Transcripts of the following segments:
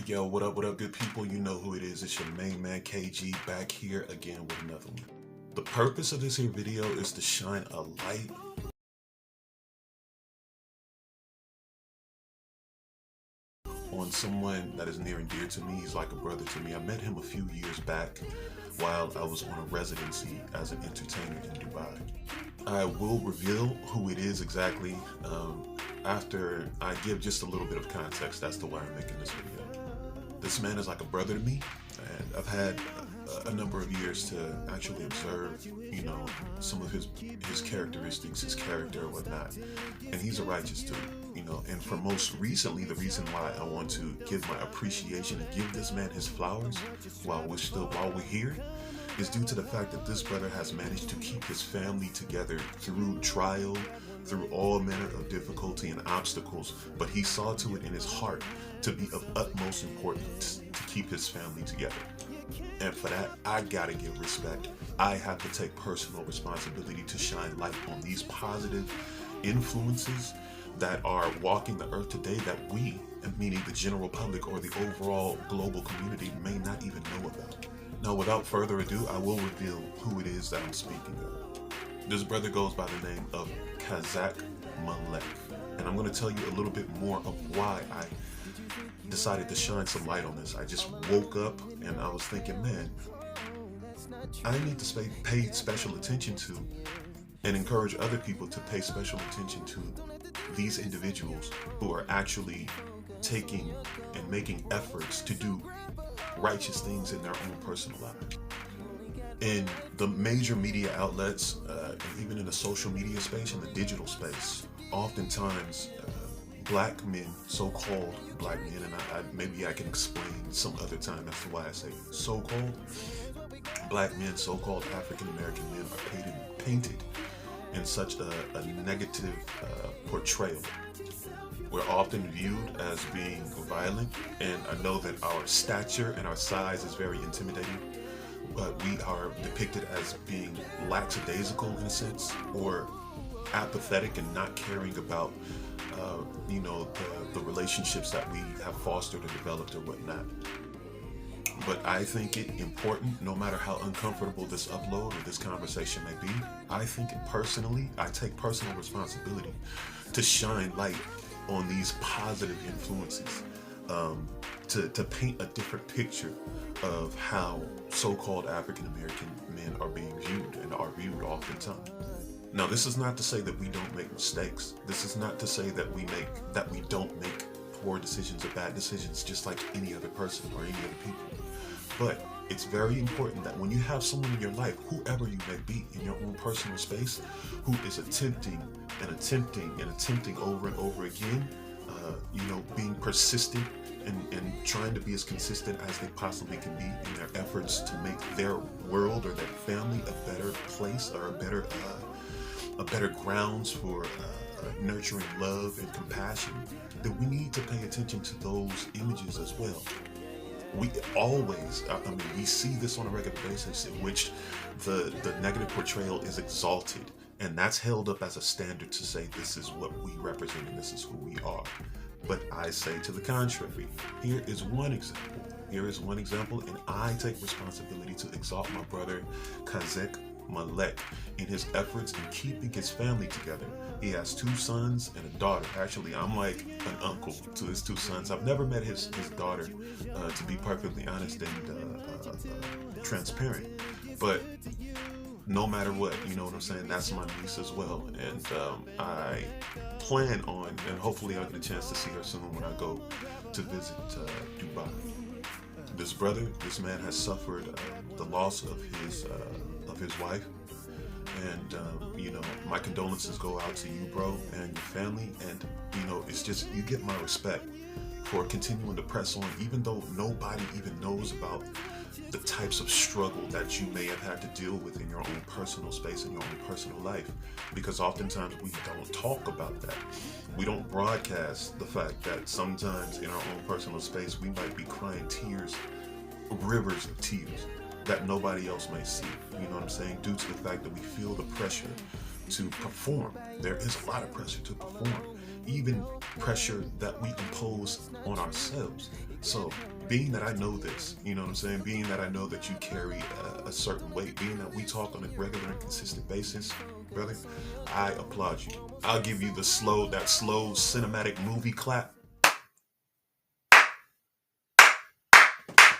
Yo, what up, good people? You know who it is. It's your main man, KG, back here again with another one. The purpose of this here video is to shine a light on someone that is near and dear to me. He's like a brother to me. I met him a few years back while I was on a residency as an entertainer in Dubai. I will reveal who it is exactly after I give just a little bit of context as to why I'm making this video. This man is like a brother to me, and I've had a number of years to actually observe, some of his characteristics, his character, or whatnot. And he's a righteous dude, And for most recently, the reason why I want to give my appreciation and give this man his flowers while we're here is due to the fact that this brother has managed to keep his family together through trial, through all manner of difficulty and obstacles, but he saw to it in his heart to be of utmost importance to keep his family together. And for that, I gotta give respect. I have to take personal responsibility to shine light on these positive influences that are walking the earth today that we, meaning the general public or the overall global community, may not even know about. Now, without further ado, I will reveal who it is that I'm speaking of. This brother goes by the name of Kazak Malek, and I'm going to tell you a little bit more of why I decided to shine some light on this. I just woke up and I was thinking, man, I need to pay special attention to and encourage other people to pay special attention to these individuals who are actually taking and making efforts to do righteous things in their own personal life. In the major media outlets, and even in the social media space, in the digital space, oftentimes black men, so-called black men, and maybe I can explain some other time as to why I say so-called black men, so-called African-American men are painted in such a negative portrayal. We're often viewed as being violent, and I know that our stature and our size is very intimidating, but we are depicted as being lackadaisical in a sense, or apathetic and not caring about the relationships that we have fostered or developed or whatnot. But I think it important, no matter how uncomfortable this upload or this conversation may be, I think personally, I take personal responsibility to shine light on these positive influences, to paint a different picture of how so-called African-American men are being viewed and are viewed oftentimes. Now, this is not to say that we don't make mistakes. This is not to say that we don't make poor decisions or bad decisions just like any other person or any other people. But it's very important that when you have someone in your life, whoever you may be in your own personal space, who is attempting over and over again, being persistent and trying to be as consistent as they possibly can be in their efforts to make their world or their family a better place or a better grounds for nurturing love and compassion, then we need to pay attention to those images as well. We always, we see this on a regular basis in which the negative portrayal is exalted, and that's held up as a standard to say this is what we represent and this is who we are. But I say to the contrary. Here is one example, and I take responsibility to exalt my brother Kazak Malek in his efforts in keeping his family together. He has 2 sons and a daughter. Actually, I'm like an uncle to his 2 sons. I've never met his daughter, to be perfectly honest and transparent. But no matter what, you know what I'm saying, that's my niece as well. And I plan on, and hopefully I'll get a chance to see her soon when I go to visit Dubai. This man has suffered the loss of his wife, and my condolences go out to you, bro, and your family. And it's just, you get my respect for continuing to press on, even though nobody even knows about the types of struggle that you may have had to deal with in your own personal space, in your own personal life, because oftentimes we don't talk about that. We don't broadcast the fact that sometimes in our own personal space we might be crying tears, rivers of tears, that nobody else may see, you know what I'm saying, due to the fact that we feel the pressure to perform. There is a lot of pressure to perform, even pressure that we impose on ourselves. So, being that I know this, you know what I'm saying? Being that I know that you carry a certain weight, being that we talk on a regular and consistent basis, brother, I applaud you. I'll give you that slow cinematic movie clap.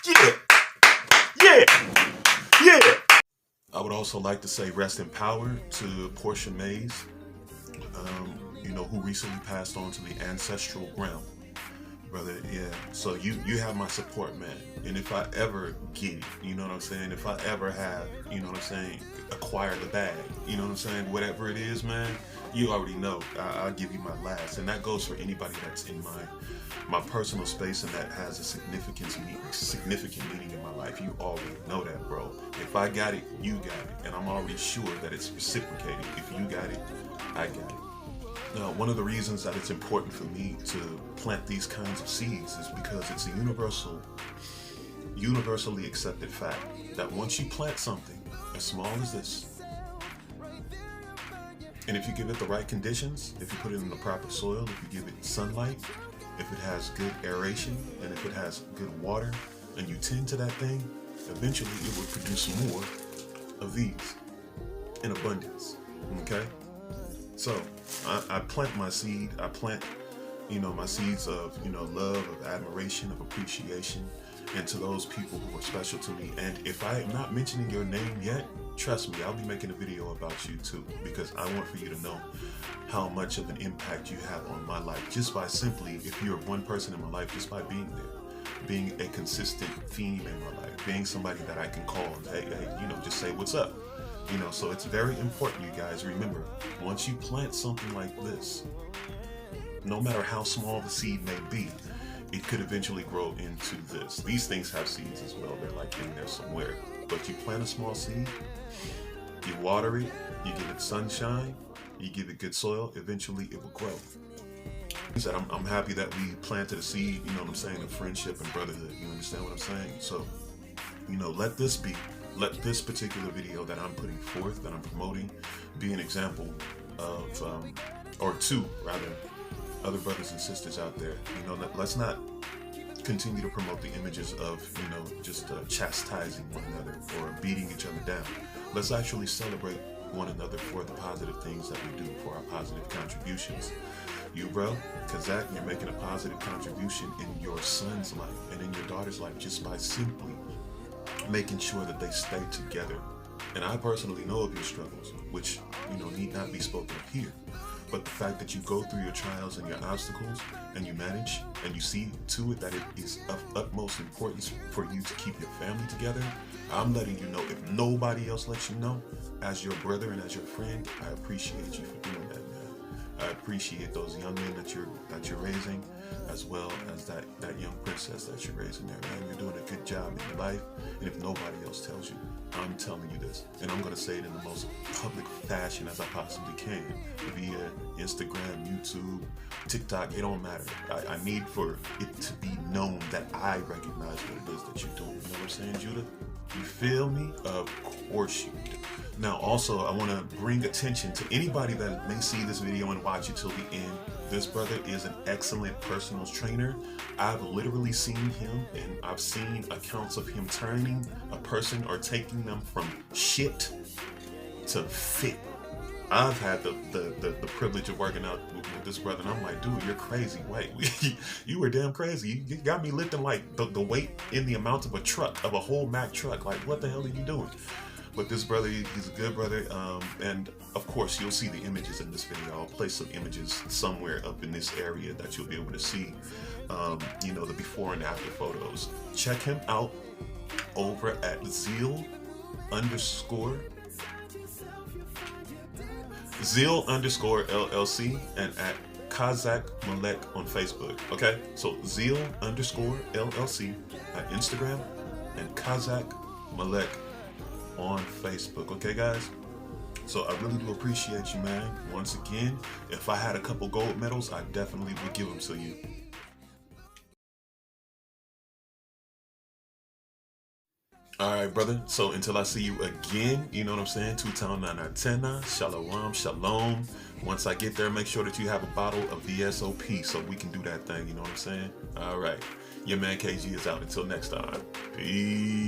Yeah, yeah, yeah. I would also like to say rest in power to Portia Mays, who recently passed on to the ancestral realm. Brother, yeah. So you have my support, man. And if I ever get it, you know what I'm saying? If I ever have, you know what I'm saying, acquire the bag, you know what I'm saying? Whatever it is, man, you already know. I'll give you my last. And that goes for anybody that's in my personal space and that has a significant meaning in my life. You already know that, bro. If I got it, you got it. And I'm already sure that it's reciprocated. If you got it, I got it. Now, one of the reasons that it's important for me to plant these kinds of seeds is because it's a universally accepted fact that once you plant something as small as this, and if you give it the right conditions, if you put it in the proper soil, if you give it sunlight, if it has good aeration, and if it has good water, and you tend to that thing, eventually it will produce more of these in abundance, okay? So I plant my seed. I plant, my seeds of, love, of admiration, of appreciation, and to those people who are special to me. And if I am not mentioning your name yet, trust me, I'll be making a video about you too, because I want for you to know how much of an impact you have on my life just by simply, if you're one person in my life, just by being there, being a consistent theme in my life, being somebody that I can call and hey, just say what's up. So it's very important, you guys. Remember, once you plant something like this, no matter how small the seed may be, it could eventually grow into this. These things have seeds as well. They're like in there somewhere. But you plant a small seed, you water it, you give it sunshine, you give it good soil, eventually it will grow. I'm happy that we planted a seed, you know what I'm saying, of friendship and brotherhood. You understand what I'm saying? So, let this particular video that I'm putting forth, that I'm promoting, be an example of, or two rather, other brothers and sisters out there. Let's not continue to promote the images of, just chastising one another or beating each other down. Let's actually celebrate one another for the positive things that we do, for our positive contributions. You, bro, Kazak, you're making a positive contribution in your son's life and in your daughter's life just by simply making sure that they stay together. And I personally know of your struggles, which, need not be spoken of here. But the fact that you go through your trials and your obstacles and you manage and you see to it that it is of utmost importance for you to keep your family together, I'm letting you know, if nobody else lets you know, as your brother and as your friend, I appreciate you for doing that, man. I appreciate those young men that you're raising, as well as that young princess that you're raising there, man. You're doing a good job in your life, and if nobody else tells you, I'm telling you this, and I'm gonna say it in the most public fashion as I possibly can, via Instagram, YouTube, TikTok. It don't matter. I need for it to be known that I recognize what it is that you're doing. You know what I'm saying, Judah? You feel me? Of course you do. Now, also, I want to bring attention to anybody that may see this video and watch it till the end. This brother is an excellent personal trainer. I've literally seen him, and I've seen accounts of him turning a person or taking them from shit to fit. I've had the privilege of working out with this brother, and I'm like, dude, you're crazy. Wait, you were damn crazy. You got me lifting like the weight in the amount of a truck, of a whole Mack truck. Like, what the hell are you doing? But this brother, he's a good brother, and of course, you'll see the images in this video. I'll place some images somewhere up in this area that you'll be able to see, the before and after photos. Check him out over at Zeal _LLC and at Kazak Malek on Facebook. Okay, so Zeal _LLC at Instagram and Kazak Malek on Facebook. Okay, guys, so I really do appreciate you, man. Once again, if I had a couple gold medals, I definitely would give them to you. All right, brother. So until I see you again, you know what I'm saying? Tutan Nanatena, Shalom, Shalom. Once I get there, make sure that you have a bottle of VSOP so we can do that thing, you know what I'm saying? All right. Your man KG is out. Until next time. Peace.